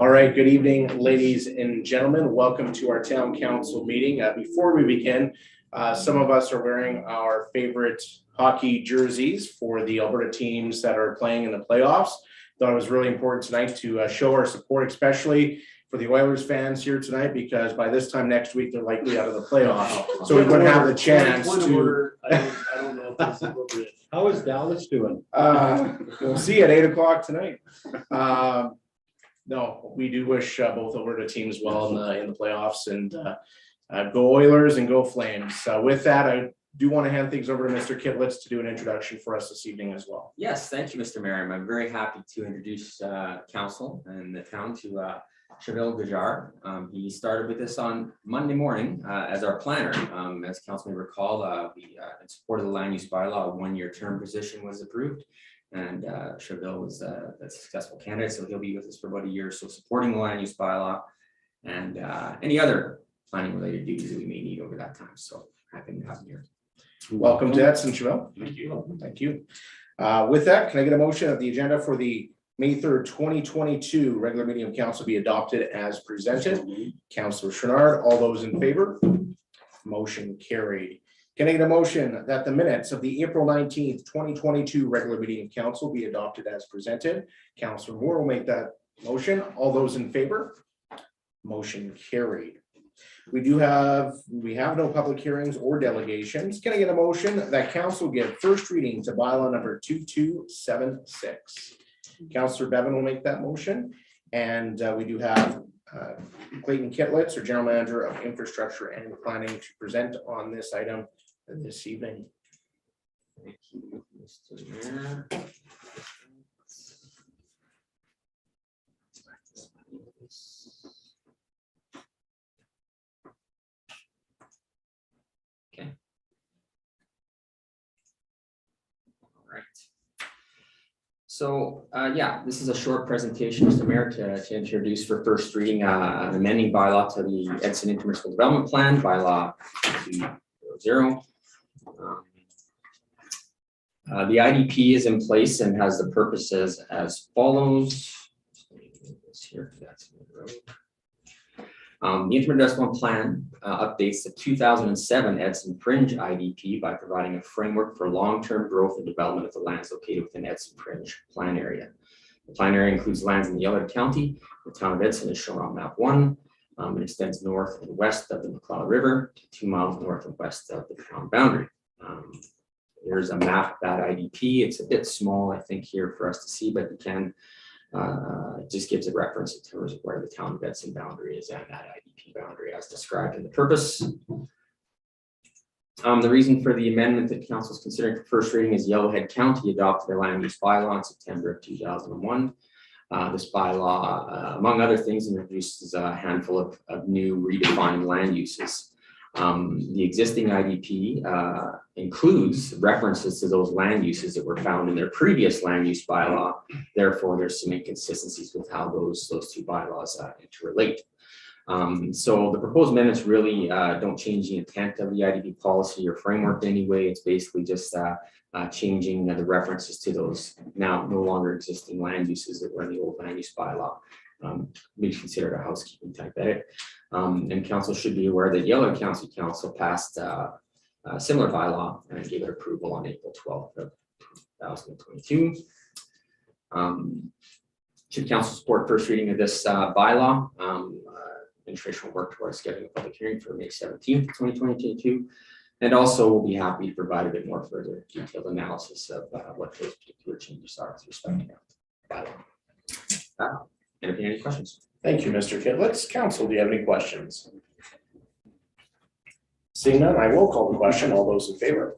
All right, good evening, ladies and gentlemen. Welcome to our town council meeting. Before we begin, some of us are wearing our favorite hockey jerseys for the Alberta teams that are playing in the playoffs. Thought it was really important tonight to show our support, especially for the Oilers fans here tonight, because by this time next week, they're likely out of the playoffs. So we wouldn't have the chance to. I don't know if that's appropriate. How is Dallas doing? We'll see at 8 o'clock tonight. No, we do wish both Alberta teams well in the playoffs, and go Oilers and go Flames. With that, I do want to hand things over to Mr. Kitlitz to do an introduction for us this evening as well. Yes, thank you, Mr. Mayor. I'm very happy to introduce council and the town to Cheville Gajar. He started with this on Monday morning as our planner. As council may recall, we in support of the land use bylaw, a one-year term position was approved. And Cheville was a successful candidate, so he'll be with us for about a year. So supporting the land use bylaw and any other planning related duties that we may need over that time. So happy to have him here. Welcome to Edson, Cheville. Thank you. Thank you. With that, can I get a motion of the agenda for the May 3rd, 2022 regular meeting of council be adopted as presented? Councillor Chouinard, all those in favor? Motion carried. Can I get a motion that the minutes of the April 19th, 2022 regular meeting of council be adopted as presented? Councillor Moore will make that motion. All those in favor? Motion carried. We have no public hearings or delegations. Can I get a motion that council give first reading to bylaw number 2276? Councillor Bevan will make that motion. And we do have Clayton Kitlitz, or General Manager of Infrastructure and Planning, to present on this item this evening. Thank you, Mr. Mayor. Okay. All right. So yeah, this is a short presentation, Mr. Mayor, to introduce for first reading an amending bylaw to the Edson Intermunicipal Development Plan, bylaw 200. The IDP is in place and has the purposes as follows. The Interim Development Plan updates the 2007 Edson Fringe IDP by providing a framework for long-term growth and development of the lands located within Edson Fringe plan area. The plan area includes lands in the Yellowhead County. The town of Edson is shown on map 1. It extends north and west of the McLeod River to 2 miles north and west of the town boundary. Here's a map of that IDP. It's a bit small, I think, here for us to see, but you can it just gives a reference in terms of where the town of Edson boundary is and that IDP boundary as described in the purpose. The reason for the amendment that council is considering for first reading is Yellowhead County adopted their land use bylaw in September of 2001. This bylaw, among other things, introduces a handful of new redefined land uses. The existing IDP includes references to those land uses that were found in their previous land use bylaw. Therefore, there's some inconsistencies with how those two bylaws interrelate. So the proposed amendments really don't change the intent of the IDP policy or framework in any way. It's basically just changing the references to those now no longer existing land uses that were in the old land use bylaw. Be considered a housekeeping type edit. And council should be aware that Yellowhead County Council passed a similar bylaw and gave it approval on April 12th of 2022. Should council support first reading of this bylaw? Administration will work towards scheduling a public hearing for May 17th, 2022. And also we'll be happy to provide a bit more further detailed analysis of what those particular changes are with respect to that bylaw. Any questions? Thank you, Mr. Kitlitz. Council, do you have any questions? Seeing none, I will call the question. All those in favor?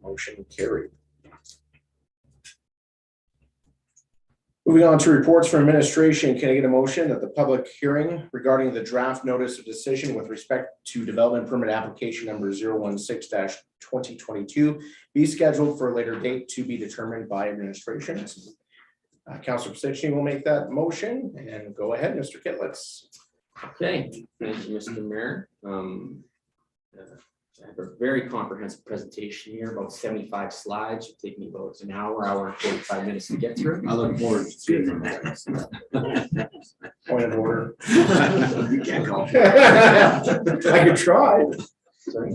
Motion carried. Moving on to reports from administration, can I get a motion that the public hearing regarding the draft notice of decision with respect to development permit application number 016-2022 be scheduled for a later date to be determined by administration? Councilor Psichny will make that motion, and go ahead, Mr. Kitlitz. Okay, thank you, Mr. Mayor. I have a very comprehensive presentation here, about 75 slides. It'll take me about an hour and 45 minutes to get through. I look forward to seeing that. Point of order. You can't call. I could try. Sorry.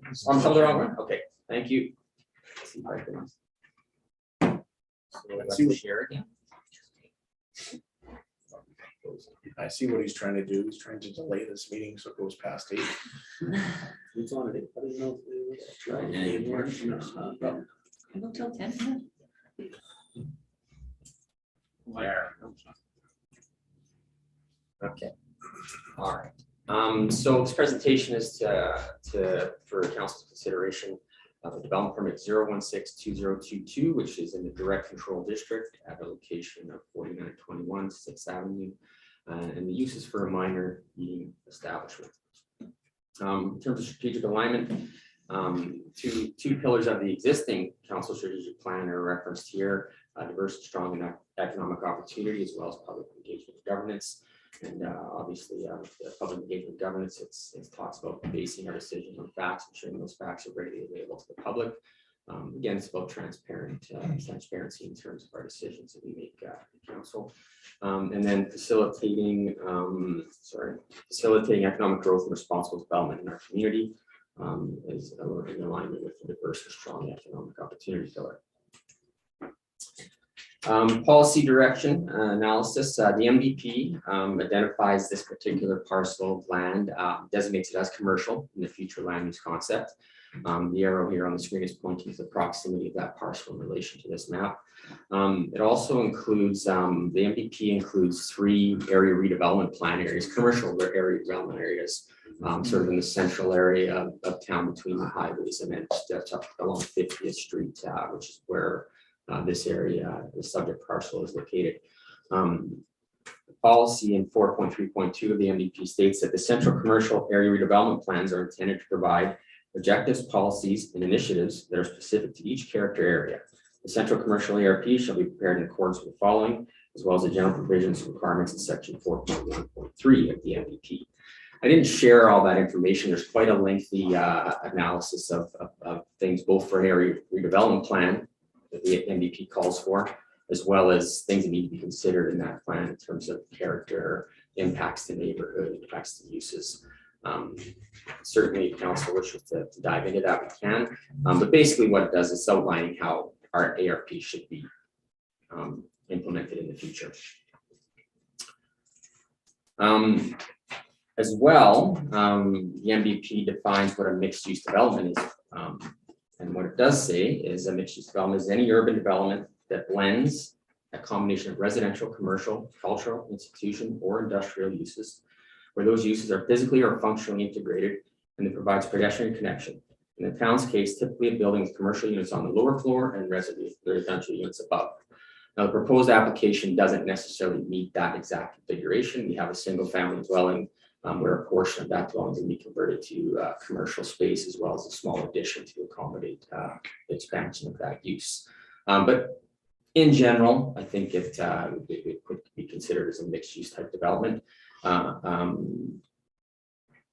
I'm still the wrong one? Okay, thank you. Let's see if I can- So I'd like to share again. I see what he's trying to do. He's trying to delay this meeting so it goes past 8. It's on it. I didn't know if it Right. was. Go till 10. There. Okay, all right. So this presentation is for council's consideration of a development permit 0162022, which is in the direct control district at a location of 4921 6th Avenue. And the use is for a minor eating establishment. In terms of strategic alignment, two pillars of the existing council strategic plan are referenced here: diverse and strong economic opportunity, as well as public engagement governance. And obviously, the public engagement governance, it talks about basing our decisions on facts, ensuring those facts are readily available to the public. Again, it's about transparency in terms of our decisions that we make at the council. And then facilitating economic growth and responsible development in our community is in alignment with the diverse and strong economic opportunity pillar. Policy direction analysis. The MVP identifies this particular parcel of land, designates it as commercial in the future land use concept. The arrow here on the screen is pointing to the proximity of that parcel in relation to this map. It also includes, the MVP includes 3 area redevelopment plan areas, commercial area development areas, sort of in the central area of town between the highways, and then just up along 50th Street, which is where this area, the subject parcel, is located. Policy in 4.3.2 of the MVP states that the central commercial area redevelopment plans are intended to provide objectives, policies, and initiatives that are specific to each character area. The central commercial ARP shall be prepared in accordance with the following, as well as the general provisions and requirements in section 4.1.3 of the MVP. I didn't share all that information. There's quite a lengthy analysis of things, both for an area redevelopment plan that the MVP calls for, as well as things that need to be considered in that plan in terms of character, impacts to neighborhood, impacts to uses. Certainly, if council wishes to dive into that, we can. But basically, what it does is outlining how our ARP should be implemented in the future. As well, the MVP defines what a mixed-use development is. And what it does say is a mixed-use development is any urban development that blends a combination of residential, commercial, cultural, institution, or industrial uses, where those uses are physically or functionally integrated, and it provides pedestrian connection. In the town's case, typically a building with commercial units on the lower floor and residential units above. Now, the proposed application doesn't necessarily meet that exact configuration. We have a single-family dwelling where a portion of that dwelling can be converted to commercial space, as well as a small addition to accommodate the expansion of that use. But in general, I think it could be considered as a mixed-use type development.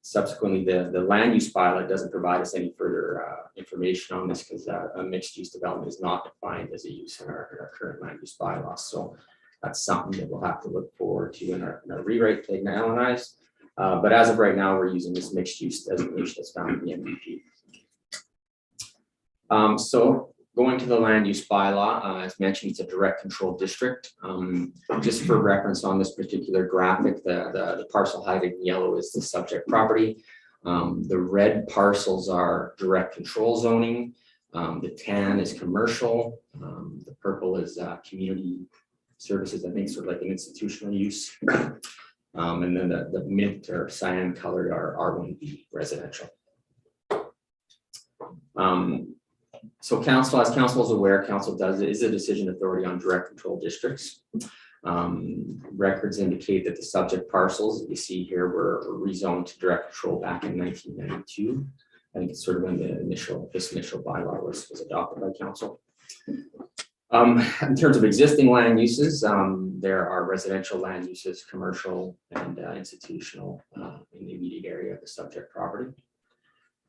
Subsequently, the land use bylaw doesn't provide us any further information on this, because a mixed-use development is not defined as a use in our current land use bylaw. So that's something that we'll have to look forward to in our rewrite to analyze. But as of right now, we're using this mixed-use designation that's found in the MVP. So going to the land use bylaw, as mentioned, it's a direct control district. Just for reference on this particular graphic, the parcel highlighted in yellow is the subject property. The red parcels are direct control zoning. The tan is commercial. The purple is community services, I think, sort of like an institutional use. And then the mint or cyan colored are R1B residential. So council, as council is aware, council is a decision authority on direct control districts. Records indicate that the subject parcels that you see here were rezoned to direct control back in 1992. I think it's sort of when this initial bylaw was adopted by council. In terms of existing land uses, there are residential land uses, commercial and institutional in the immediate area of the subject property.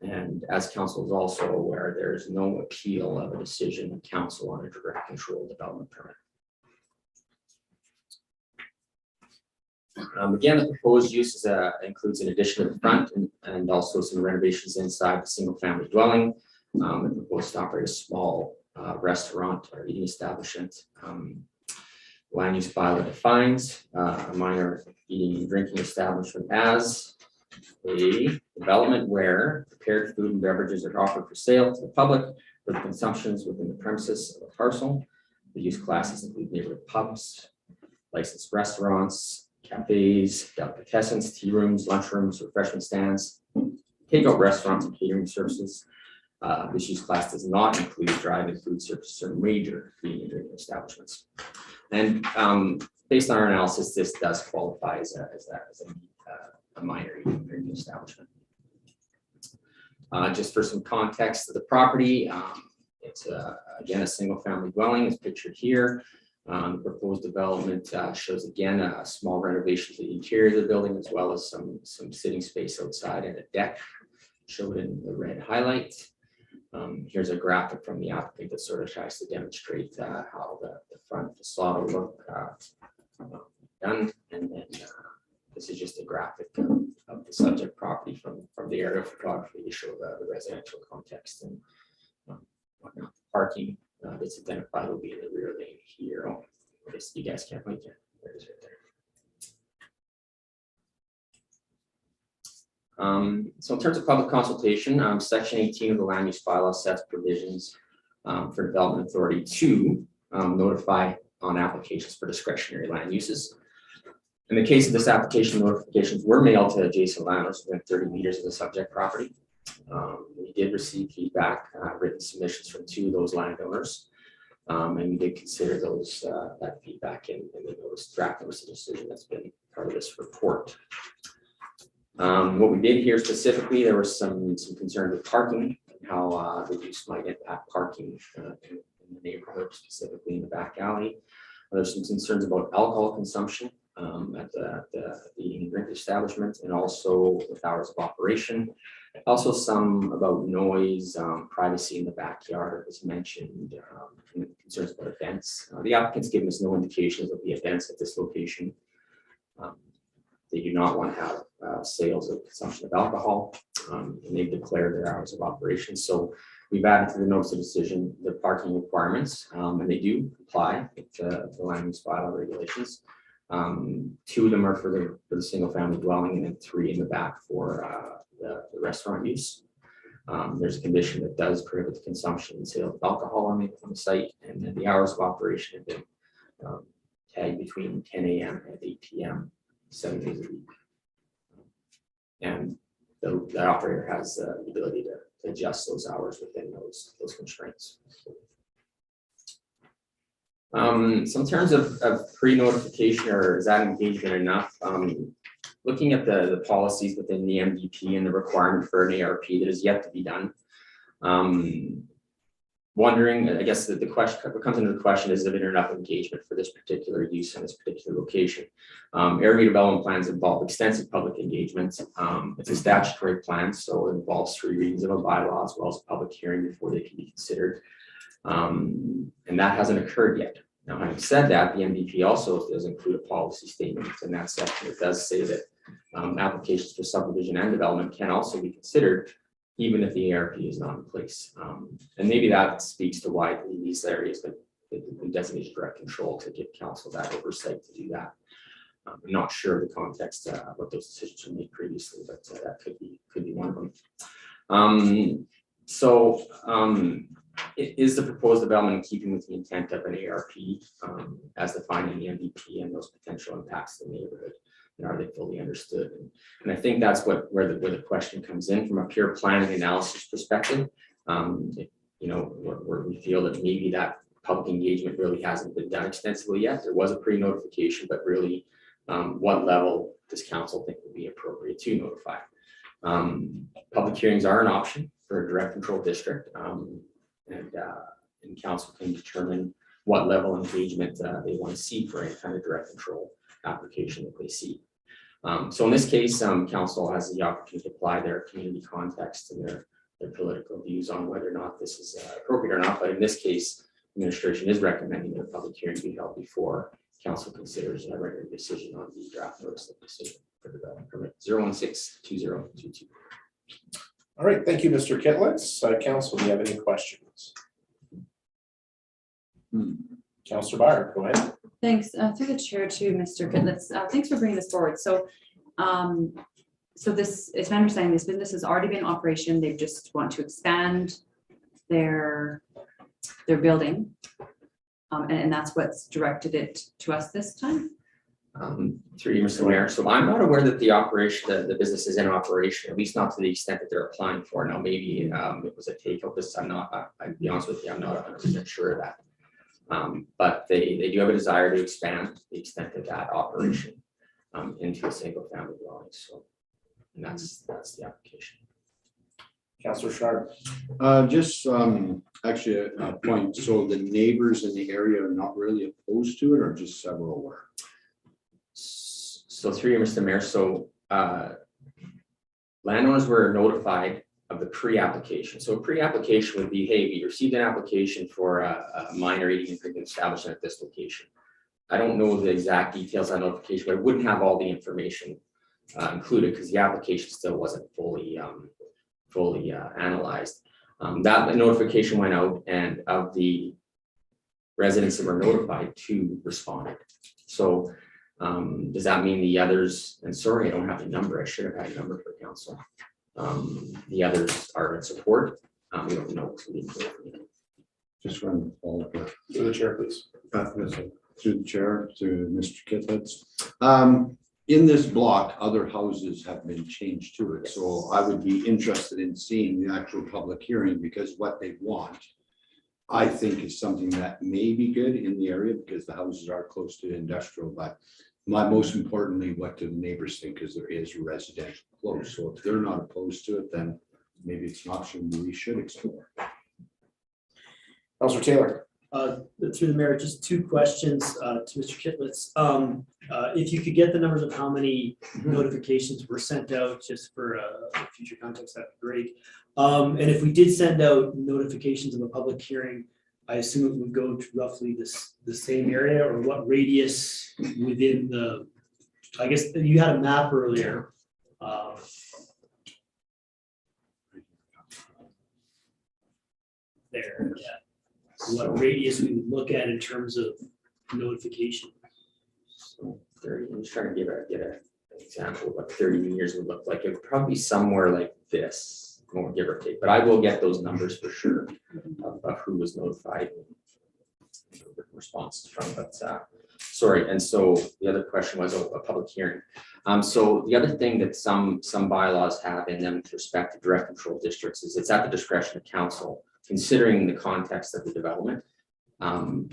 And as council is also aware, there is no appeal of a decision of council on a direct control development permit. Again, the proposed use includes an addition to the front and also some renovations inside the single family dwelling. It proposed to operate a small restaurant or eating establishment. Land use bylaw defines a minor eating and drinking establishment as a development where prepared food and beverages are offered for sale to the public for the consumptions within the premises of a parcel. The use classes include neighborhood pubs, licensed restaurants, cafes, delicatessens, tea rooms, lunchrooms, refreshment stands, takeout restaurants, and catering services. This use class does not include drive-in food services or major eating and drinking establishments. And based on our analysis, this does qualify as a minor eating and drinking establishment. Just for some context of the property, it's again a single family dwelling is pictured here. The proposed development shows again a small renovation to the interior of the building, as well as some sitting space outside and a deck showed in the red highlight. Here's a graphic from the applicant that sort of tries to demonstrate how the front facade will look done. And then this is just a graphic of the subject property from the aerial photography to show the residential context and whatnot. Parking that's identified will be in the rear lane here. Oh, I guess you guys can't make it. There it is right there. So in terms of public consultation, section 18 of the land use bylaw sets provisions for development authority to notify on applications for discretionary land uses. In the case of this application, notifications were mailed to adjacent landowners within 30 meters of the subject property. We did receive feedback, written submissions from 2 of those landowners, and we did consider those that feedback in the draft notice of decision that's been part of this report. What we did here specifically, there was some concerns with parking and how the use might impact parking in the neighborhood, specifically in the back alley. There's some concerns about alcohol consumption at the eating and drink establishment, and also with hours of operation. Also some about noise, privacy in the backyard was mentioned, and concerns about events. The applicant's given us no indications of the events at this location. They do not want to have sales or consumption of alcohol, and they've declared their hours of operation. So we've added to the notice of decision the parking requirements, and they do comply with the land use bylaw regulations. 2 of them are for the single family dwelling, and then 3 in the back for the restaurant use. There's a condition that does prohibit the consumption and sale of alcohol on the site, and then the hours of operation have been tagged between 10 a.m. and 8 p.m. 7 days a week. And the operator has the ability to adjust those hours within those constraints. So in terms of pre-notification, or is that engagement enough? Looking at the policies within the MVP and the requirement for an ARP that is yet to be done. Wondering, I guess the question what comes into the question is, there enough engagement for this particular use in this particular location? Area development plans involve extensive public engagement. It's a statutory plan, so it involves 3 readings of a bylaw as well as a public hearing before they can be considered. And that hasn't occurred yet. Now, having said that, the MVP also does include a policy statement in that section. It does say that applications for subdivision and development can also be considered even if the ARP is not in place. And maybe that speaks to why these areas have been designated direct control, to give council that oversight to do that. I'm not sure of the context of what those decisions were made previously, but that could be one of them. Is the proposed development in keeping with the intent of an ARP as defined in the MVP and those potential impacts to the neighborhood? And are they fully understood? And I think that's where the question comes in from a pure planning analysis perspective. Where we feel that maybe that public engagement really hasn't been done extensively yet. There was a pre-notification, but really, what level does council think would be appropriate to notify? Public hearings are an option for a direct control district. And council can determine what level of engagement they want to see for any kind of direct control application that they see. So in this case, council has the opportunity to apply their community context and their political views on whether or not this is appropriate or not. But in this case, administration is recommending that a public hearing be held before council considers a regular decision on the draft notice of decision for development permit 0162022. All right, thank you, Mr. Kitlitz. Council, do you have any questions? Councillor Byer, go ahead. Thanks. Through the chair to Mr. Kitlitz. Thanks for bringing this forward. So, so this is my understanding. This business has already been in operation. They just want to expand their building, and that's what's directed it to us this time. Through you, Mr. Mayor. So I'm not aware that the business is in operation, at least not to the extent that they're applying for. Now, maybe it was a takeout. I'll be honest with you, I'm not 100% sure of that. But they do have a desire to expand the extent of that operation into a single family dwelling. So, and that's the application. Councillor Sharp. Just actually a point. So the neighbors in the area are not really opposed to it, or just several were? So through you, Mr. Mayor. So landowners were notified of the pre-application. So a pre-application would be, hey, we received an application for a minor eating and drinking establishment at this location. I don't know the exact details on notification, but it wouldn't have all the information included because the application still wasn't fully analyzed. That notification went out, and of the residents that were notified, 2 responded. So does that mean the others, and sorry, I don't have the number, I should have had a number for council. The others are in support. We don't know. Just run the follow up. Through the chair, please. Through the chair to Mr. Kitlitz. In this block, other houses have been changed to it. So I would be interested in seeing the actual public hearing, because what they want, I think, is something that may be good in the area because the houses are close to industrial, but most importantly, what do the neighbors think, because there is residential close. So if they're not opposed to it, then maybe it's an option we should explore. Councillor Taylor. Through the mayor, just 2 questions to Mr. Kitlitz. If you could get the numbers of how many notifications were sent out, just for future context, that'd be great. And if we did send out notifications of a public hearing, I assume it would go to roughly the same area, or what radius within the, I guess you had a map earlier. There, yeah. What radius we would look at in terms of notification. So 30, I'm just trying to get an example of what 30 meters would look like. It would probably be somewhere like this, more give or take, but I will get those numbers for sure of who was notified and responses from. But sorry, and so the other question was a public hearing. So the other thing that some bylaws have in them with respect to direct control districts is it's at the discretion of council, considering the context of the development,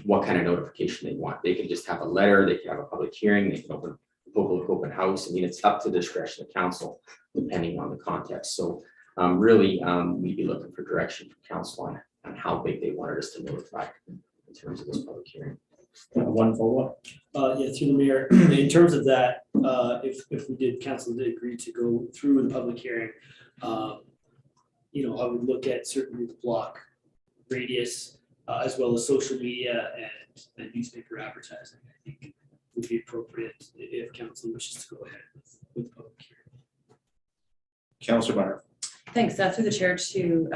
what kind of notification they want. They can just have a letter, they can have a public hearing, they can open open house. I mean, it's up to the discretion of council, depending on the context. So really, we'd be looking for direction from council on how big they wanted us to notify in terms of this public hearing. One follow-up. Yeah, through the mayor, in terms of that, if council did agree to go through in the public hearing, you know, I would look at certainly the block radius, as well as social media and newspaper advertising. I think would be appropriate if council wishes to go ahead with the public hearing. Councillor Byer. Thanks. Through the chair to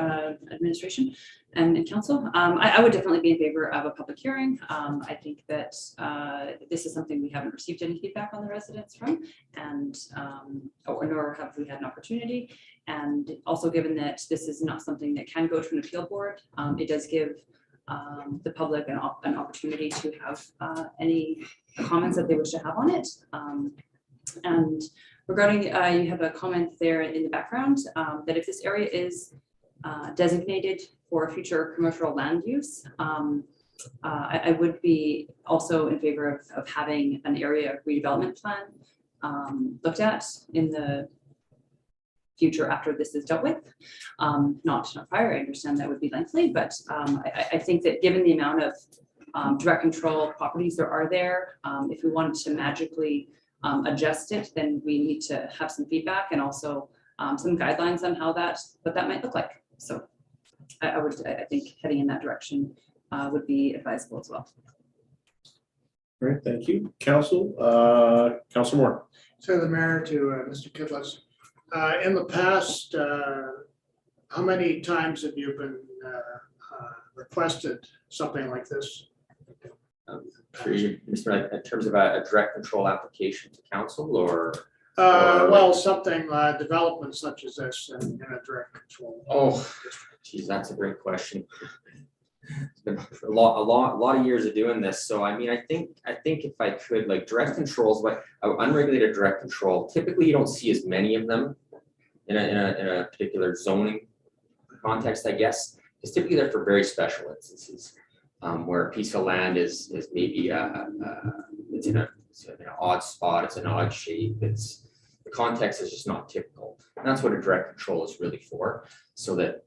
administration and council. I would definitely be in favor of a public hearing. I think that this is something we haven't received any feedback on the residents from, and nor have we had an opportunity. And also, given that this is not something that can go to an appeal board, it does give the public an opportunity to have any comments that they wish to have on it. And regarding, you have a comment there in the background that if this area is designated for future commercial land use, I would be also in favor of having an area redevelopment plan looked at in the future after this is dealt with. Not prior, I understand that would be lengthy, but I think that given the amount of direct control properties there are there, if we wanted to magically adjust it, then we need to have some feedback and also some guidelines on how what that might look like. So I think heading in that direction would be advisable as well. All right, thank you. Council, Councilor Moore. To the mayor, to Mr. Kidlitz. In the past, how many times have you been requested something like this? For you, Mr. Knight, in terms of a direct control application to council or? Well, something, development such as this in a direct control. Oh, geez, that's a great question. It's been a lot of years of doing this. So I mean, I think if I could, like, direct controls, but unregulated direct control, typically you don't see as many of them in a particular zoning context, I guess, because typically they're for very special instances, where a piece of land is maybe it's in an odd spot, it's an odd shape, the context is just not typical. And that's what a direct control is really for, so that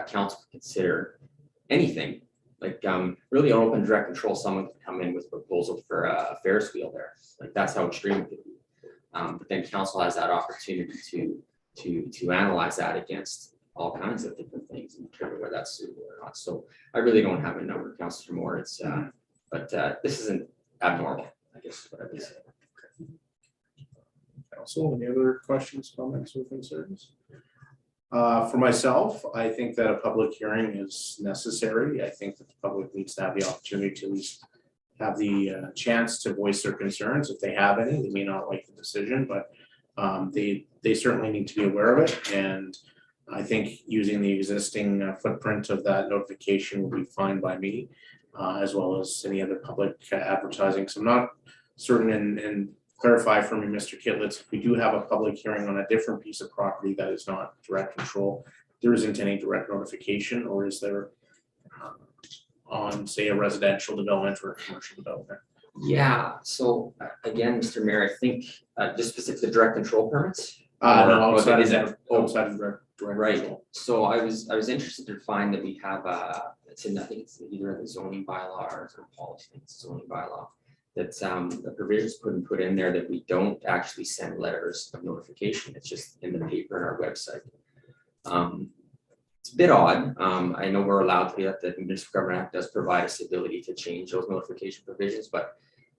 council can consider anything. Like really an open direct control, someone can come in with a proposal for a Ferris wheel there. Like that's how extreme it could be. But then council has that opportunity to analyze that against all kinds of different things and determine whether that's suitable or not. So I really don't have a number, Councilor Moore. It's but this isn't abnormal, I guess is what I would say. Council, any other questions, comments, or concerns? For myself, I think that a public hearing is necessary. I think that the public needs to have the opportunity to at least have the chance to voice their concerns if they have any. They may not like the decision, but they certainly need to be aware of it. And I think using the existing footprint of that notification will be fine by me, as well as any other public advertising. So I'm not certain, and clarify for me, Mr. Kitlitz, if we do have a public hearing on a different piece of property that is not direct control, there isn't any direct notification, or is there on, say, a residential development or a commercial development? Yeah, so again, Mr. Mayor, I think just specific to direct control permits. No, outside is of it? outside of direct Right, control. so I was interested to find that we have it's in, I think it's either in the zoning bylaw or it's a policy, I think it's zoning bylaw. That's the provisions put in there that we don't actually send letters of notification. It's just in the paper and our website. It's a bit odd. I know we're allowed to do that. The Municipal Government Act does provide us the ability to change those notification provisions, but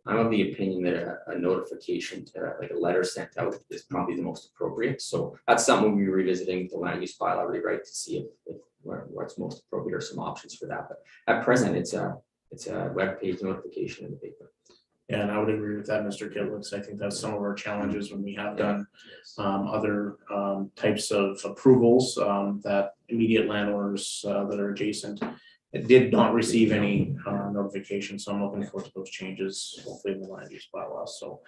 I'm of the opinion that a notification, like a letter sent out, is probably the most appropriate. So that's something we'll be revisiting the land use bylaw rewrite to see if what's most appropriate or some options for that. But at present, it's a web page notification in the paper. Yeah, and I would agree with that, Mr. Kitlitz. I think that's some of our challenges when we have done other types of approvals that immediate landowners that are adjacent did not receive any notification. So I'm looking forward to those changes, hopefully in the land use bylaw. So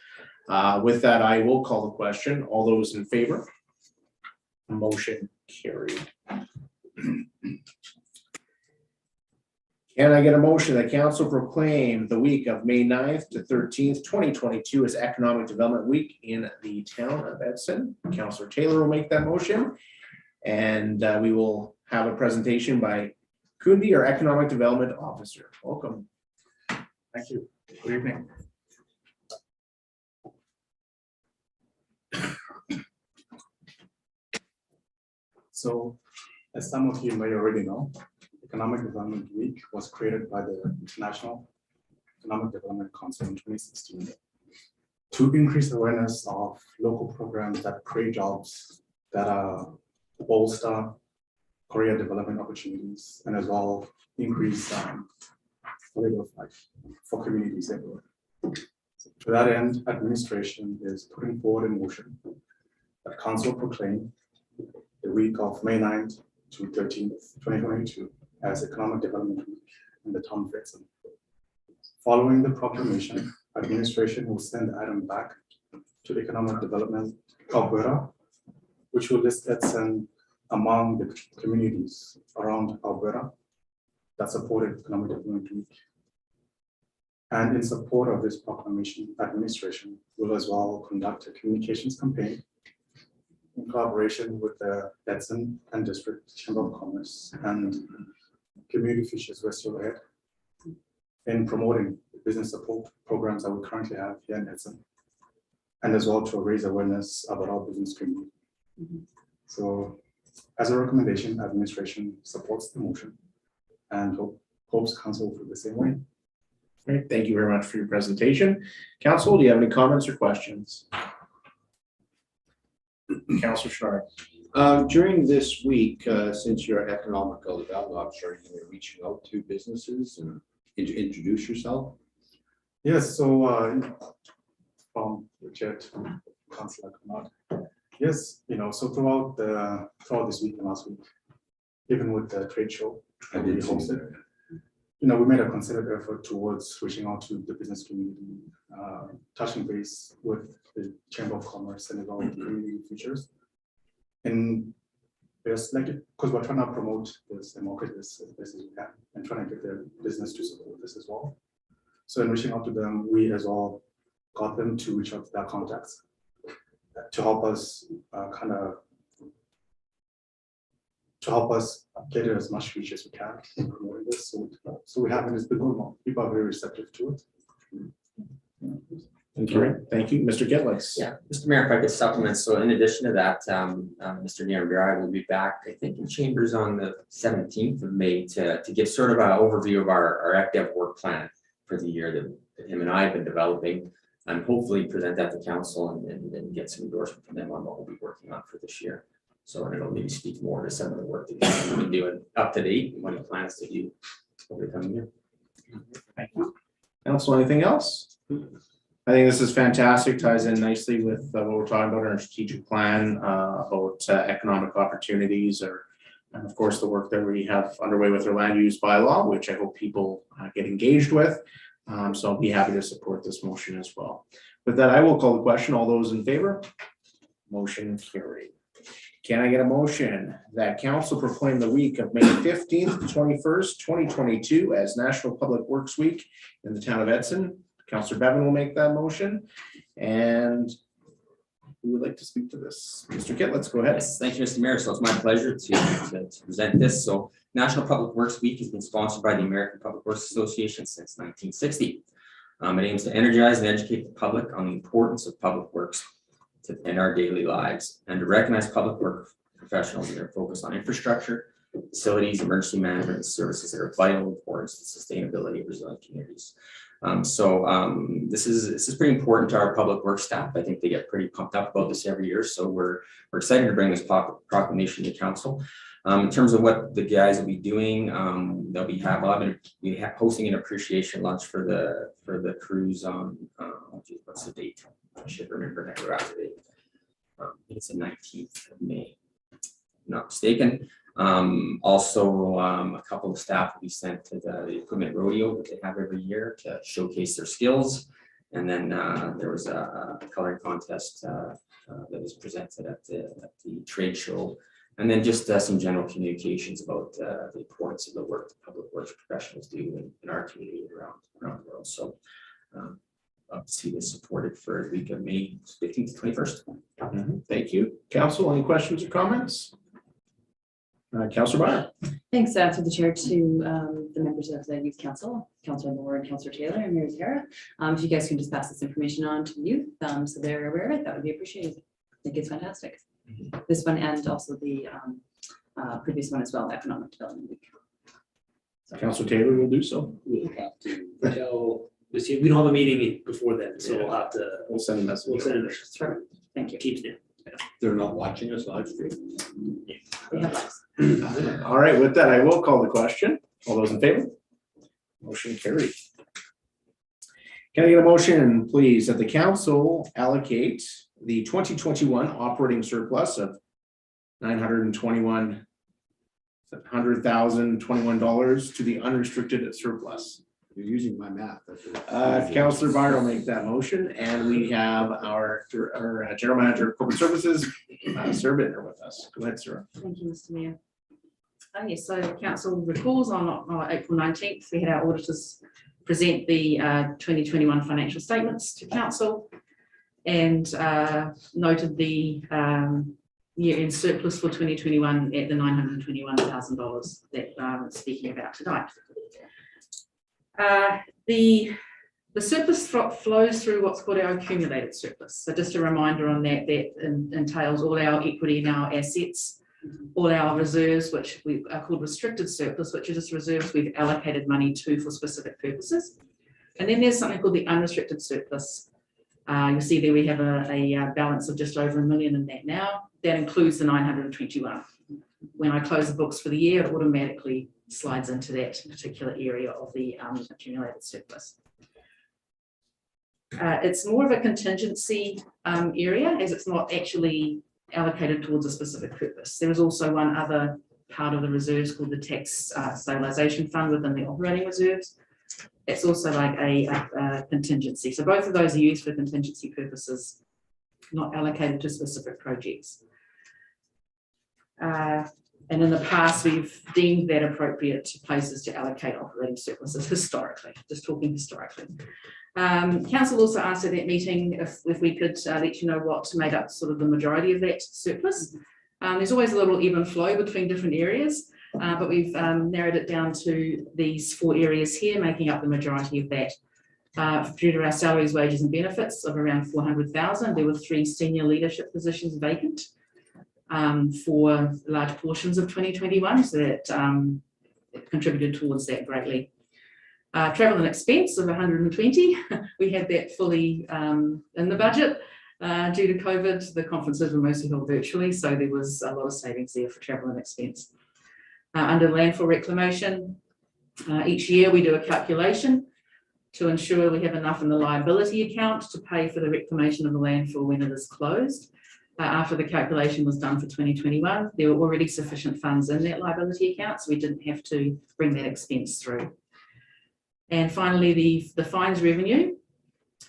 with that, I will call the question. All those in favor? Motion carried. Can I get a motion that council proclaim the week of May 9th to 13th, 2022 as Economic Development Week in the town of Edson? Councillor Taylor will make that motion. And we will have a presentation by Kundi, our Economic Development Officer. Welcome. Thank you. Good evening. So, as some of you may already know, Economic Development Week was created by the International Economic Development Council in 2016 to increase awareness of local programs that create jobs, that bolster career development opportunities, and as well increase quality of life for communities everywhere. So to that end, administration is putting forward a motion that council proclaim the week of May 9th to 13th, 2022 as Economic Development Week in the town of Edson. Following the proclamation, administration will send the item back to Economic Development Alberta, which will list Edson among the communities around Alberta that supported Economic Development Week. And in support of this proclamation, administration will as well conduct a communications campaign in collaboration with the Edson and District Chamber of Commerce and Community Fishers Western Head in promoting the business support programs that we currently have here in Edson, and as well to raise awareness about our business community. So As a recommendation, administration supports the motion and hopes council feel the same way. Great, thank you very much for your presentation. Council, do you have any comments or questions? Councilor Schnarr. During this week, since you're economical development officer, you're reaching out to businesses and introduce yourself. Yes, so from the chair to Councilor Connaught. Yes, so throughout this week and last week, even with the trade show that we hosted, we made a considered effort towards reaching out to the business community, touching base with the Chamber of Commerce and all the community features. And there's because we're trying to promote this democracy as best as we can and trying to get the business to support this as well. So in reaching out to them, we as well got them to reach out to their contacts to help us get as much reach as we can in promoting this. So we have, and it's been going on. People are very receptive to it. Thank you, Mr. Gitlitz. Yeah, Mr. Mayor, if I could supplement, so in addition to that, Mr. Niambari will be back, I think, in chambers on the 17th of May to give sort of an overview of our ECDEV work plan for the year that him and I have been developing, and hopefully present that to council and get some endorsement from them on what we'll be working on for this year. So, and it'll maybe speak more to some of the work that he's been doing up to date and what he plans to do over the coming year. Thank you. Council, anything else? I think this is fantastic, ties in nicely with what we're talking about in our strategic plan, about economic opportunities, and of course the work that we have underway with our land use bylaw, which I hope people get engaged with. So I'll be happy to support this motion as well. With that, I will call the question. All those in favor? Motion carried. Can I get a motion that council proclaim the week of May 15th to 21st, 2022 as National Public Works Week in the town of Edson? Councillor Bevan will make that motion. And who would like to speak to this? Mr. Kitt, let's go ahead. Yes, thank you, Mr. Mayor. So it's my pleasure to present this. So National Public Works Week has been sponsored by the American Public Works Association since 1960. It aims to energize and educate the public on the importance of public works in our daily lives and to recognize public work professionals that are focused on infrastructure, facilities, emergency management, and services that are vital importance to the sustainability of resilient communities. This is pretty important to our public works staff. I think they get pretty pumped up about this every year. So we're excited to bring this proclamation to council. In terms of what the guys will be doing, they'll be hosting an appreciation lunch for the crews on what's the date? I should remember that we're after date. I think it's the 19th of May, if I'm not mistaken. Also, a couple of staff will be sent to the equipment rodeo that they have every year to showcase their skills. And then there was a coloring contest that was presented at the trade show. And then just some general communications about the importance of the work that public works professionals do in our community around the world. So love to see this supported for the week of May 15th to 21st. Thank you. Council, any questions or comments? Councillor Meyer. Thanks to the chair, to the members of the Youth Council, Councillor Moore and Councillor Taylor and Mayor Zahara. If you guys can just pass this information on to the youth so they're aware of it, that would be appreciated. I think it's fantastic. This one and also the previous one as well, Economic Development Week. Councillor Taylor will do so. We'll have to tell, we don't have a meeting before then, so we'll have to. We'll send a message. We'll send a message. Thank you. Keeps it. They're not watching us live stream. They have lives. All right, with that, I will call the question. All those in favor? Motion carried. Can I get a motion, please, that the council allocate the 2021 operating surplus of $921,021 to the unrestricted surplus? You're using my math. Councillor Bard will make that motion, and we have our General Manager of Corporate Services, Sarah Bittner, with us. Go ahead, Sarah. Thank you, Mr. Mayor. Yes, so council recalls on April 19th, we had our auditors present the 2021 financial statements to council and noted the year-end surplus for 2021 at the $921,000 that I'm speaking about tonight. The surplus flows through what's called our accumulated surplus. So just a reminder on that, that entails all our equity and our assets all our reserves, which we are called restricted surplus, which are just reserves we've allocated money to for specific purposes. And then there's something called the unrestricted surplus. You'll see there we have a balance of just over $1 million in that now. That includes the 921. When I close the books for the year, it automatically slides into that particular area of the accumulated surplus. It's more of a contingency area, as it's not actually allocated towards a specific purpose. There is also one other part of the reserves called the tax stabilization fund within the operating reserves. It's also like a contingency. So both of those are used for contingency purposes, not allocated to specific projects. And in the past, we've deemed that appropriate to places to allocate operating surpluses historically, just talking historically. Council also asked at that meeting if we could let you know what made up sort of the majority of that surplus. There's always a little ebb and flow between different areas, but we've narrowed it down to these 4 areas here, making up the majority of that. Due to our salaries, wages and benefits of around 400,000, there were 3 senior leadership positions vacant for large portions of 2021, so that it contributed towards that greatly. Travel and expense of 120, we had that fully in the budget. Due to COVID, the conferences were mostly held virtually, so there was a lot of savings there for travel and expense. Under landfill reclamation, each year we do a calculation to ensure we have enough in the liability account to pay for the reclamation of the landfill when it is closed. After the calculation was done for 2021, there were already sufficient funds in that liability account, so we didn't have to bring that expense through. And finally, the fines revenue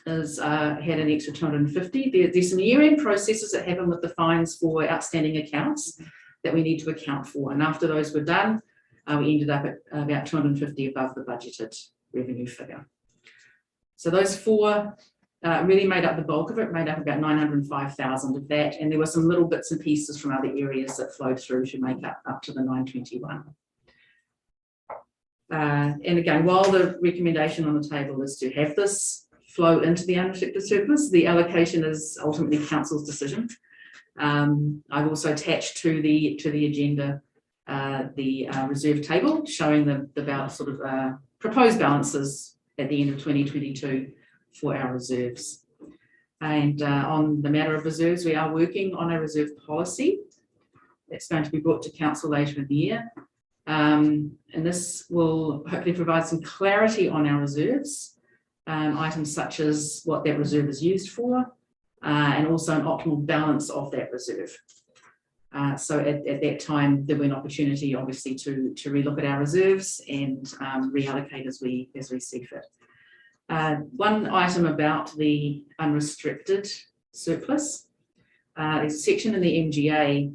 is had an extra 250. There's some year-end processes that happen with the fines for outstanding accounts that we need to account for. And after those were done, we ended up at about 250 above the budgeted revenue figure. So those 4 really made up the bulk of it, made up about 905,000 of that. And there were some little bits and pieces from other areas that flowed through to make up to the 921. And again, while the recommendation on the table is to have this flow into the unrestricted surplus, the allocation is ultimately council's decision. I've also attached to the agenda the reserve table showing the sort of proposed balances at the end of 2022 for our reserves. And on the matter of reserves, we are working on a reserve policy that's going to be brought to council later in the year. And this will hopefully provide some clarity on our reserves, items such as what that reserve is used for, and also an optimal balance of that reserve. So at that time, there'll be an opportunity, obviously, to relook at our reserves and reallocate as we see fit. One item about the unrestricted surplus, there's a section in the MGA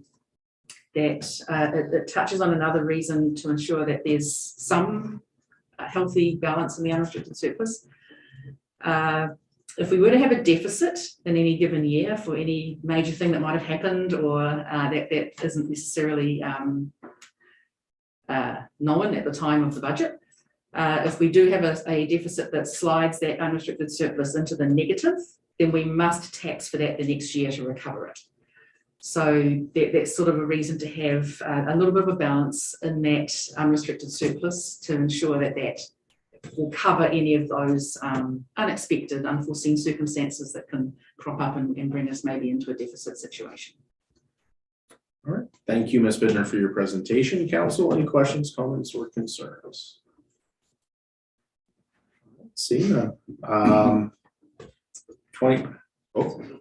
that it touches on another reason to ensure that there's some healthy balance in the unrestricted surplus. If we were to have a deficit in any given year for any major thing that might have happened, or that isn't necessarily known at the time of the budget, if we do have a deficit that slides that unrestricted surplus into the negative, then we must tax for that the next year to recover it. So that's sort of a reason to have a little bit of a balance in that unrestricted surplus to ensure that will cover any of those unexpected, unforeseen circumstances that can crop up and bring us maybe into a deficit situation. All right. Thank you, Ms. Bittner, for your presentation. Council, any questions, comments, or concerns? See,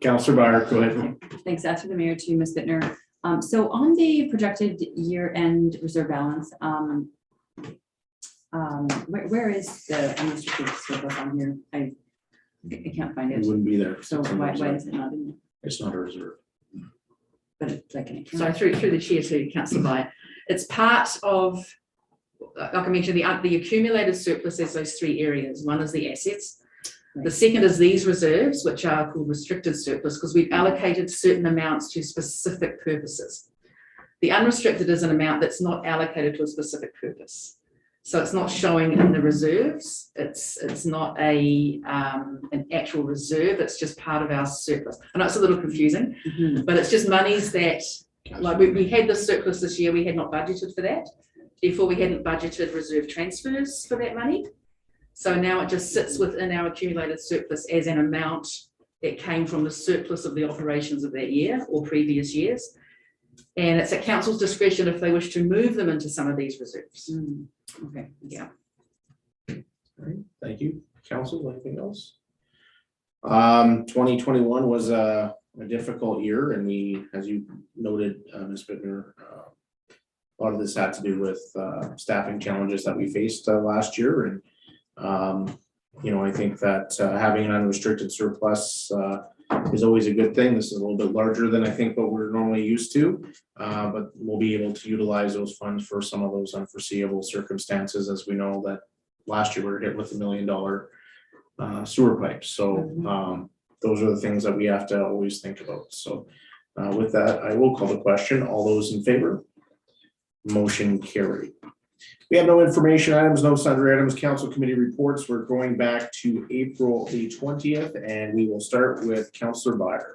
Councillor Byer, go ahead. Thanks, after the mayor to Ms. Bittner. So on the projected year-end reserve balance, where is the unrestricted surplus on here? I can't find It it. wouldn't be there. So why is it not in there? It's not a reserve. But it's like an account. So through the chair to Councillor Byer, it's part of, like I mentioned, the accumulated surplus is those 3 areas. One is the assets. The second is these reserves, which are called restricted surplus, because we've allocated certain amounts to specific purposes. The unrestricted is an amount that's not allocated to a specific purpose. So it's not showing in the reserves. It's not an actual reserve. It's just part of our surplus. I know it's a little confusing, but it's just monies that Like we had the surplus this year, we had not budgeted for that. Therefore, we hadn't budgeted reserve transfers for that money. So now it just sits within our accumulated surplus as an amount that came from the surplus of the operations of that year or previous years. And it's at council's discretion if they wish to move them into some of these reserves. Okay. Yeah. All right, thank you. Council, anything else? 2021 was a difficult year, and we, as you noted, Ms. Bittner, a lot of this had to do with staffing challenges that we faced last year. And, you know, I think that having an unrestricted surplus is always a good thing. This is a little bit larger than I think what we're normally used to, but we'll be able to utilize those funds for some of those unforeseeable circumstances, as we know that last year we were hit with $1 million sewer pipes. So those are the things that we have to always think about. So with that, I will call the question. All those in favor? Motion carried. We have no information items, no sundry items, council committee reports. We're going back to April the 20th, and we will start with Councillor Byer.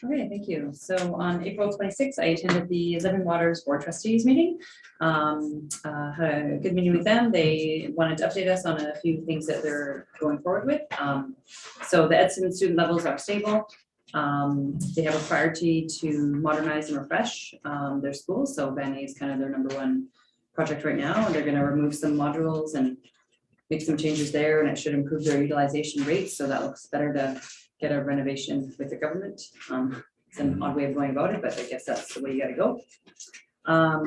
Okay, thank you. So on April 26th, I attended the Living Waters Board Trustees meeting. Had a good meeting with them. They wanted to update us on a few things that they're going forward with. So the Edson student levels are stable. They have a priority to modernize and refresh their schools. So Banning is kind of their #1 project right now, and they're going to remove some modules and make some changes there, and it should improve their utilization rates. So that looks better to get a renovation with the government. It's an odd way of going about it, but I guess that's the way you got to go.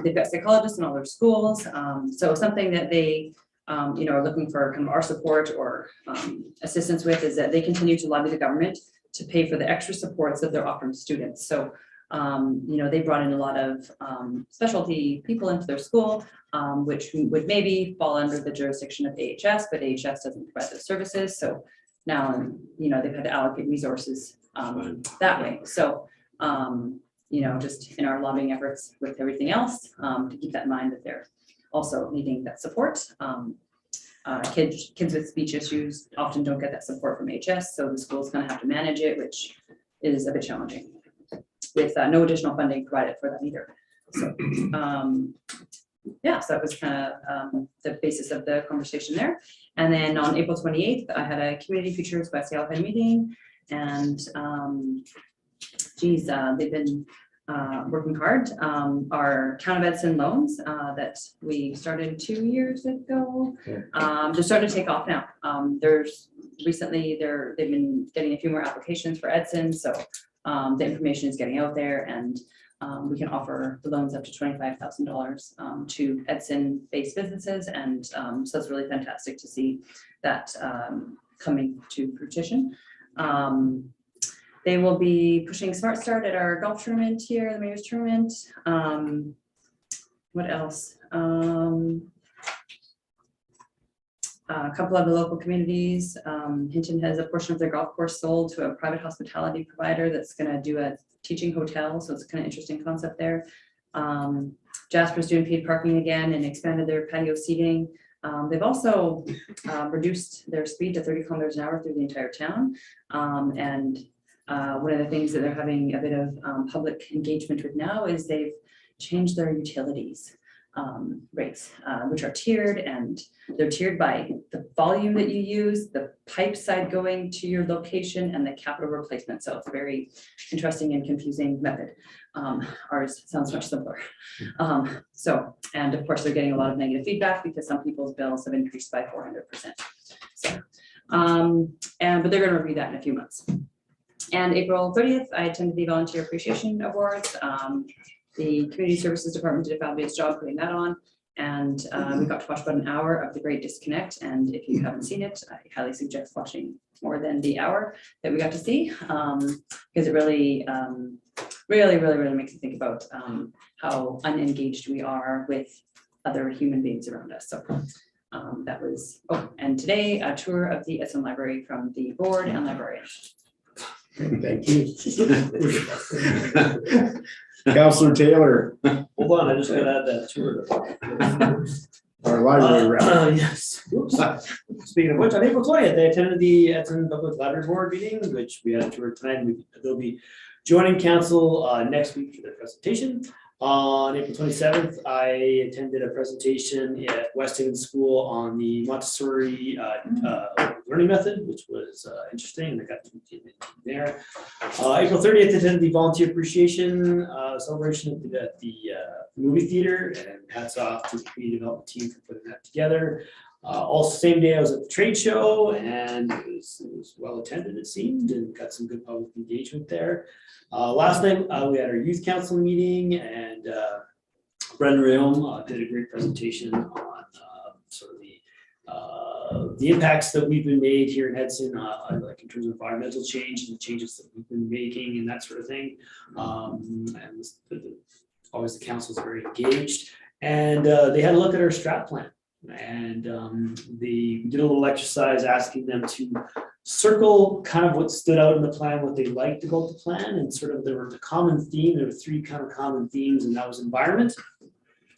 They've got psychologists in all their schools. So something that they you know, are looking for kind of our support or assistance with is that they continue to lobby the government to pay for the extra supports that they're offering to students. So you know, they brought in a lot of specialty people into their school, which would maybe fall under the jurisdiction of AHS, but AHS doesn't provide those services. So now, you know, they've had to allocate resources that way. So, you know, just in our lobbying efforts with everything else, to keep that in mind that they're also needing that support. Kids with speech issues often don't get that support from HS, so the school's gonna have to manage it, which is a bit challenging, with no additional funding provided for that either. So, yeah, so that was kind of the basis of the conversation there. And then on April 28th, I had a Community Futures West Yellowhead meeting, and geez, they've been working hard. Our Town of Edson loans that we started 2 years ago, they're starting to take off now. There's recently they've been getting a few more applications for Edson, so the information is getting out there, and we can offer the loans up to $25,000 to Edson-based businesses, and so it's really fantastic to see that coming to fruition. They will be pushing Smart Start at our golf tournament here, the Mayor's Tournament. What else? A couple of the local communities. Hinton has a portion of their golf course sold to a private hospitality provider that's going to do a teaching hotel. So it's kind of interesting concept there. Jasper's doing paid parking again and expanded their patio seating. They've also reduced their speed to 30 kilometers an hour through the entire town. And one of the things that they're having a bit of public engagement with now is they've changed their utilities rates, which are tiered, and they're tiered by the volume that you use, the pipe side going to your location, and the capital replacement. So it's a very interesting and confusing method. Ours sounds much simpler. So, and of course, they're getting a lot of negative feedback because some people's bills have increased by 400%. So, but they're going to review that in a few months. And April 30th, I attended the Volunteer Appreciation Awards. The Community Services Department did a fabulous job putting that on, and we got to watch about an hour of The Great Disconnect. And if you haven't seen it, I highly suggest watching more than the hour that we got to see, because it really, really makes you think about how unengaged we are with other human beings around us. So that was, and today a tour of the Edson Library from the board and librarian. Thank you. Councillor Taylor. Hold on, I just gotta add that to Our library rep. Yes. Oops. Speaking of which, on April 20th, I attended the Edson Public Library Board meeting, which we had a tour tonight. There'll be joining council next week for their presentation. On April 27th, I attended a presentation at Westinghouse School on the Montessori learning method, which was interesting. I got to meet there. April 30th, attended the volunteer appreciation celebration at the movie theater, and hats off to the community development team for putting that together. Also, same day I was at the trade show, and it was well attended, it seemed, and got some good public engagement there. Last night we had our youth council meeting, and Brendan Rayom did a great presentation on sort of the impacts that we've been made here in Edson, like in terms of environmental change and the changes that we've been making and that sort of thing. And always the council's very engaged, and they had a look at our strat plan. And we did a little exercise asking them to circle kind of what stood out in the plan, what they liked about the plan, and sort of there was a common theme. There were three kind of common themes, and that was environment,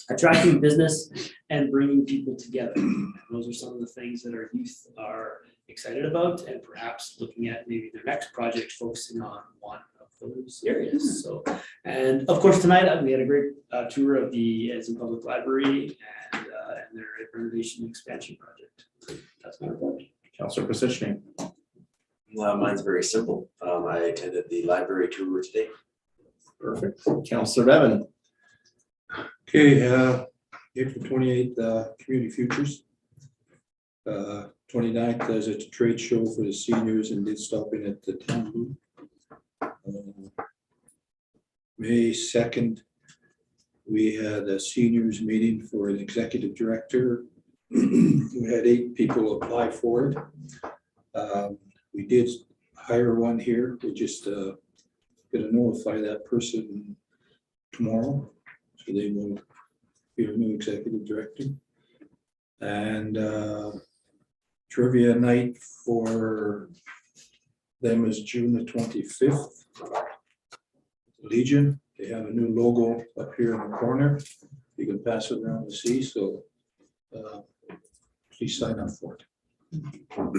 attracting business, and bringing people together. And those are some of the things that our youth are excited about, and perhaps looking at maybe their next project focusing on one of those areas. So, and of course tonight we had a great tour of the Edson Public Library and their renovation and expansion project. So that's my report. Councillor Positioning. Mine's very simple. I attended the library tour today. Perfect. Councillor Bevan. Okay, April 28th, Community Futures. 29th, I was at the trade show for the seniors and did stop in at the town booth. May 2nd, we had a seniors meeting for an executive director. We had 8 people apply for it. We did hire one here. We just gonna notify that person tomorrow, so they will be our new executive director. And trivia night for them is June the 25th. Legion, they have a new logo up here in the corner. You can pass it around to see, so please sign up for it. All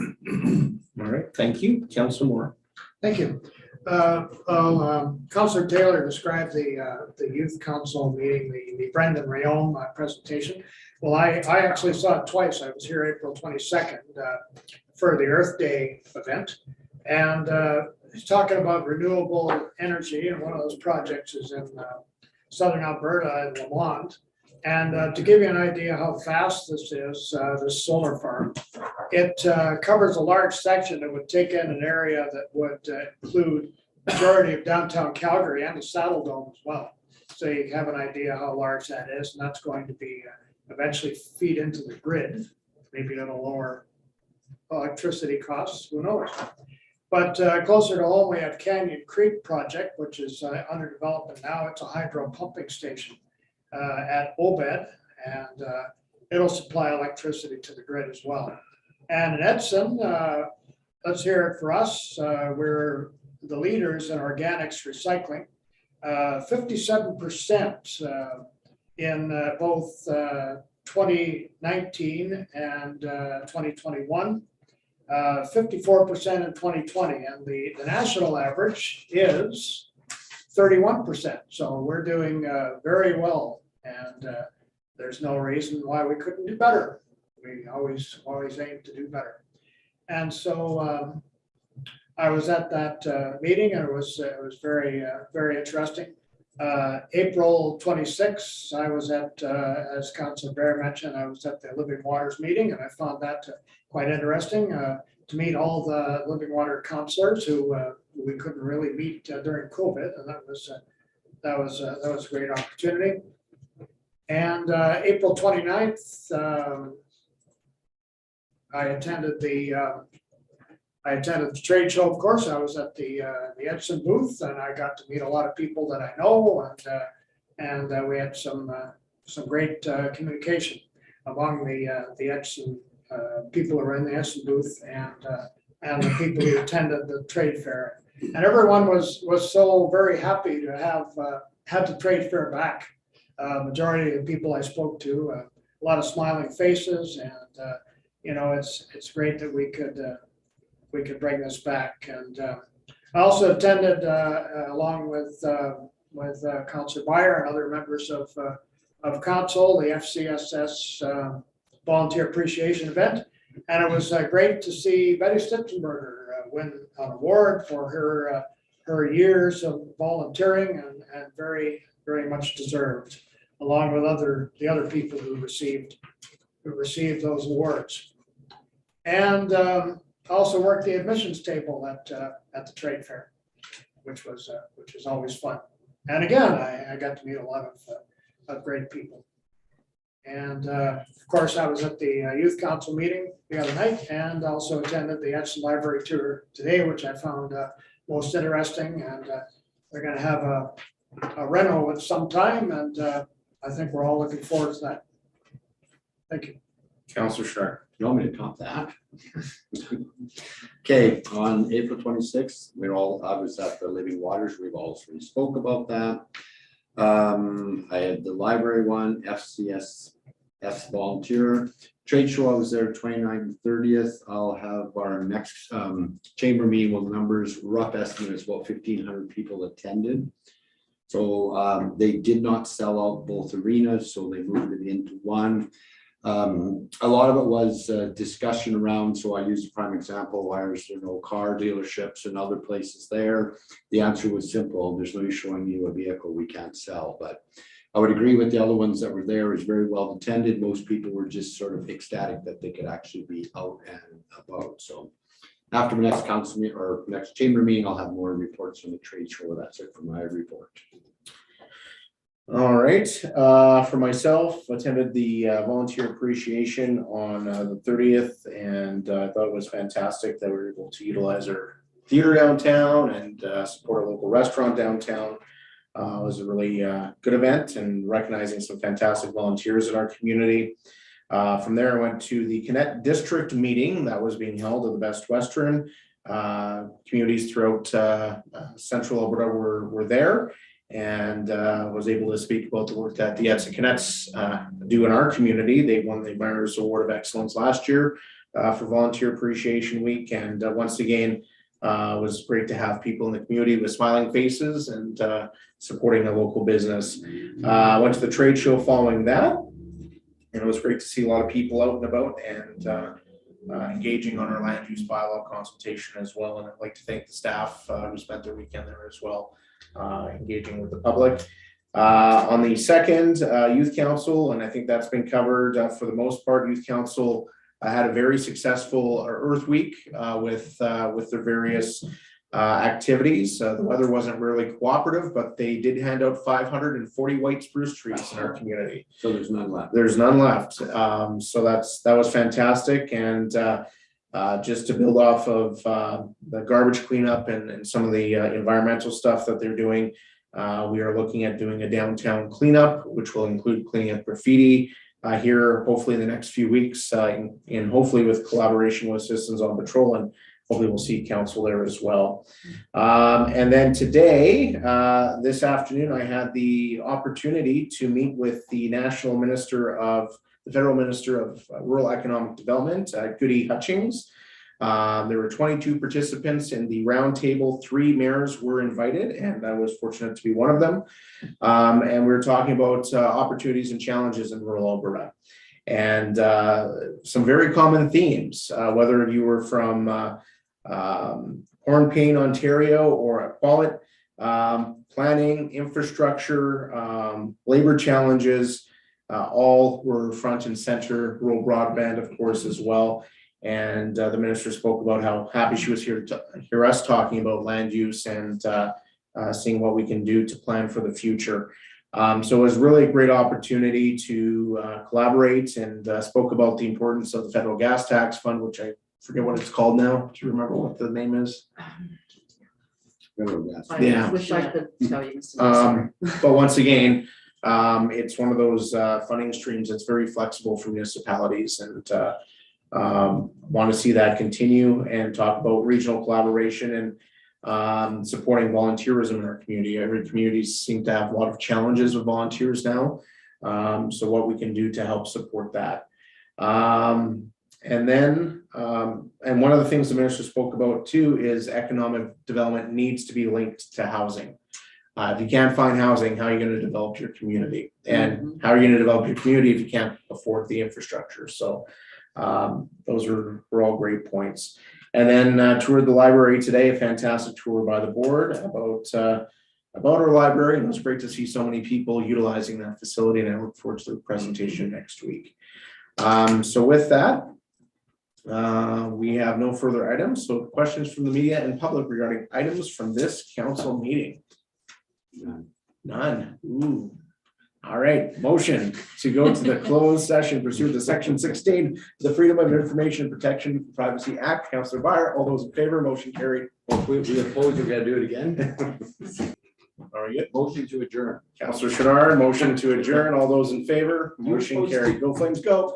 right, thank you. Councillor Moore. Thank you. Councillor Taylor described the youth council meeting, the Brendan Rayom presentation. Well, I actually saw it twice. I was here April 22nd for the Earth Day event. And he's talking about renewable energy, and one of those projects is in southern Alberta in Lamont. And to give you an idea how fast this is, this solar farm, it covers a large section that would take in an area that would include majority of downtown Calgary and the Saddle Dome as well. So you have an idea how large that is, and that's going to be eventually feed into the grid. Maybe it'll lower electricity costs, who knows? But closer to home, we have Canyon Creek project, which is under development now. It's a hydro pumping station at Obed, and it'll supply electricity to the grid as well. And in Edson, let's hear it for us. We're the leaders in organics recycling. 57% in both 2019 and 2021. 54% in 2020, and the national average is 31%. So we're doing very well, and there's no reason why we couldn't do better. We always aim to do better. And so I was at that meeting, and it was very interesting. April 26th, I was at, as Councilor Bear mentioned, I was at the Living Waters meeting, and I found that quite interesting to meet all the Living Water councilors who we couldn't really meet during COVID, and that was a great opportunity. And April 29th, I attended the trade show. Of course, I was at the Edson booth, and I got to meet a lot of people that I know, and we had some great communication among the Edson people who were in the Edson booth and the people who attended the trade fair. And everyone was so very happy to have had the trade fair back. Majority of the people I spoke to, a lot of smiling faces, and it's great that we could bring this back. And I also attended, along with Councillor Meyer and other members of council, the FCSS Volunteer Appreciation Event. And it was great to see Betty Stitzenberger win an award for her years of volunteering, and very, very much deserved, along with the other people who received those awards. And also worked the admissions table at the trade fair, which was always fun. And again, I got to meet a lot of great people. And of course, I was at the youth council meeting the other night, and also attended the Edson Library tour today, which I found most interesting. And they're going to have a reno at some time, and I think we're all looking forward to that. Thank you. Councillor Schnarr. You want me to top that? Okay, on April 26th, I was at the Living Waters. We've already spoke about that. I had the library one, FCSS volunteer trade show. I was there 29th and 30th. I'll have our next chamber meeting with numbers. Rough estimate is about 1,500 people attended. So they did not sell out both arenas, so they moved it into one. A lot of it was discussion around, so I used a prime example, why is there no car dealerships and other places there? The answer was simple, there's no use showing you a vehicle we can't sell. But I would agree with the other ones that were there. It was very well attended. Most people were just sort of ecstatic that they could actually be out and about. So after the next council meeting or next chamber meeting, I'll have more reports on the trade show. That's it for my report. All right, for myself, attended the volunteer appreciation on the 30th, and I thought it was fantastic that we were able to utilize our theater downtown and support a local restaurant downtown. It was a really good event, and recognizing some fantastic volunteers in our community. From there, I went to the Connect District meeting that was being held at the Best Western. Communities throughout Central Alberta were there, and was able to speak about the work that the Edson Cadets do in our community. They won the Mayor's Award of Excellence last year for Volunteer Appreciation Week, and once again, it was great to have people in the community with smiling faces and supporting a local business. I went to the trade show following that, and it was great to see a lot of people out and about and engaging on our land use bylaw consultation as well. And I'd like to thank the staff who spent their weekend there as well, engaging with the public. On the second, Youth Council, and I think that's been covered for the most part. Youth Council had a very successful Earth Week with their various activities. The weather wasn't really cooperative, but they did hand out 540 white spruce trees in our community. So there's none left. There's none left. So that was fantastic. And just to build off of the garbage cleanup and some of the environmental stuff that they're doing, we are looking at doing a downtown cleanup, which will include cleaning up graffiti here, hopefully in the next few weeks, and hopefully with collaboration with Citizens on Patrol, and hopefully we'll see council there as well. And then today, this afternoon, I had the opportunity to meet with the Federal Minister of Rural Economic Development, Goody Hutchings. There were 22 participants in the roundtable. 3 mayors were invited, and I was fortunate to be one of them. And we were talking about opportunities and challenges in rural Alberta, and some very common themes, whether you were from Hornpain, Ontario, or Aqualit, planning, infrastructure, labor challenges, all were front and center. Rural broadband, of course, as well. And the minister spoke about how happy she was here to hear us talking about land use and seeing what we can do to plan for the future. So it was really a great opportunity to collaborate, and spoke about the importance of the federal gas tax fund, which I forget what it's called now. Do you remember what the name is? I wish I could tell you, Mr. Sorry. But once again, it's one of those funding streams that's very flexible for municipalities, and want to see that continue, and talk about regional collaboration and supporting volunteerism in our community. Every community seems to have a lot of challenges with volunteers now. So what we can do to help support that. And then, and one of the things the minister spoke about too is economic development needs to be linked to housing. If you can't find housing, how are you gonna develop your community? And how are you gonna develop your community if you can't afford the infrastructure? So those were all great points. And then toured the library today, a fantastic tour by the board about our library, and it was great to see so many people utilizing that facility, and I look forward to the presentation next week. So with that, we have no further items. So questions from the media and public regarding items from this council meeting? None. Ooh. All right, motion to go to the closed session pursuant to section 16, the Freedom of Information Protection and Privacy Act. Councillor Byer, all those in favor, motion carried. We oppose, we gotta do it again. Are you good? Motion to adjourn. Councillor Chenard, motion to adjourn. All those in favor, motion carried. Go Flames, go.